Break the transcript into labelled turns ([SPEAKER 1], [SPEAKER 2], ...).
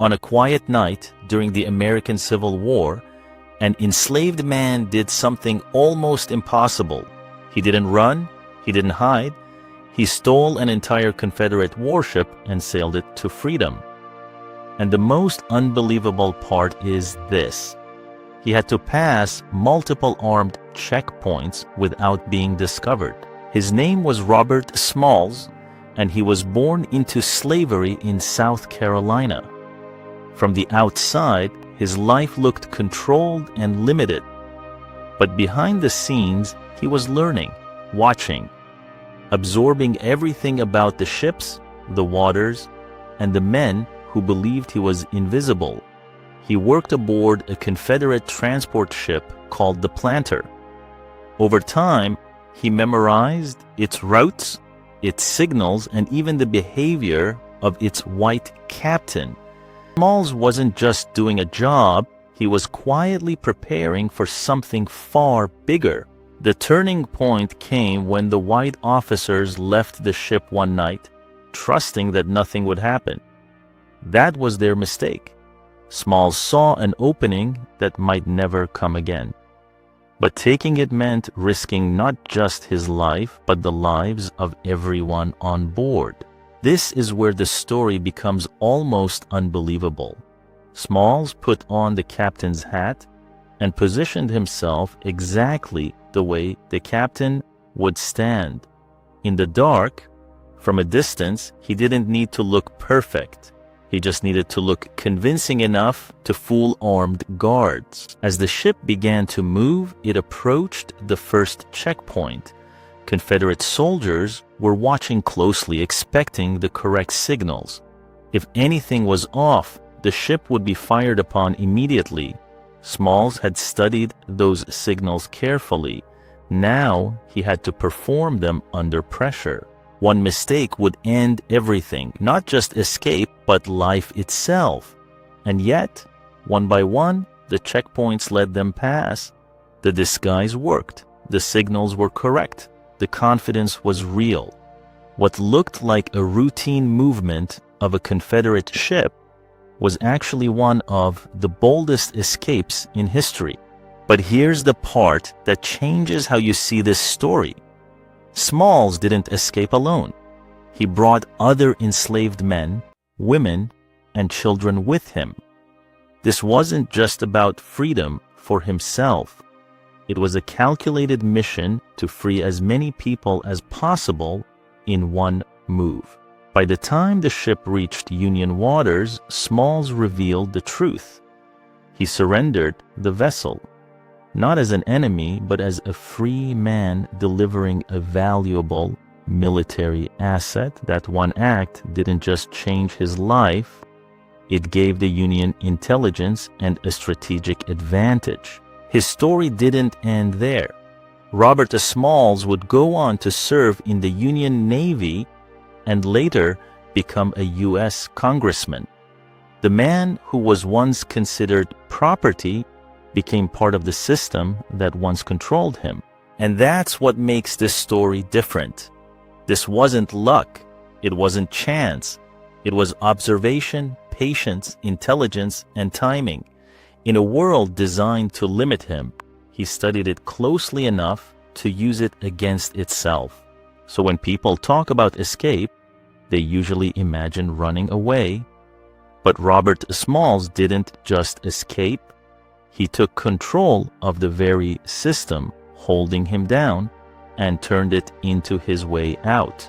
[SPEAKER 1] On a quiet night during the American Civil War, an enslaved man did something almost impossible. He didn't run, he didn't hide, he stole an entire Confederate warship and sailed it to freedom. And the most unbelievable part is this: he had to pass multiple armed checkpoints without being discovered. His name was Robert Smalls, and he was born into slavery in South Carolina. From the outside, his life looked controlled and limited. But behind the scenes, he was learning, watching, absorbing everything about the ships, the waters, and the men who believed he was invisible. He worked aboard a Confederate transport ship called the Planter. Over time, he memorized its routes, its signals, and even the behavior of its white captain. Smalls wasn't just doing a job, he was quietly preparing for something far bigger. The turning point came when the white officers left the ship one night, trusting that nothing would happen. That was their mistake. Smalls saw an opening that might never come again. But taking it meant risking not just his life, but the lives of everyone on board. This is where the story becomes almost unbelievable. Smalls put on the captain's hat and positioned himself exactly the way the captain would stand. In the dark, from a distance, he didn't need to look perfect. He just needed to look convincing enough to fool armed guards. As the ship began to move, it approached the first checkpoint. Confederate soldiers were watching closely, expecting the correct signals. If anything was off, the ship would be fired upon immediately. Smalls had studied those signals carefully. Now he had to perform them under pressure. One mistake would end everything, not just escape, but life itself. And yet, one by one, the checkpoints let them pass. The disguise worked. The signals were correct. The confidence was real. What looked like a routine movement of a Confederate ship was actually one of the boldest escapes in history. But here's the part that changes how you see this story. Smalls didn't escape alone. He brought other enslaved men, women, and children with him. This wasn't just about freedom for himself. It was a calculated mission to free as many people as possible in one move. By the time the ship reached Union waters, Smalls revealed the truth. He surrendered the vessel, not as an enemy, but as a free man delivering a valuable military asset. That one act didn't just change his life, it gave the Union intelligence and a strategic advantage. His story didn't end there. Robert Smalls would go on to serve in the Union Navy and later become a U.S. Congressman. The man who was once considered property became part of the system that once controlled him. And that's what makes this story different. This wasn't luck. It wasn't chance. It was observation, patience, intelligence, and timing. In a world designed to limit him, he studied it closely enough to use it against itself. So when people talk about escape, they usually imagine running away. But Robert Smalls didn't just escape. He took control of the very system holding him down and turned it into his way out.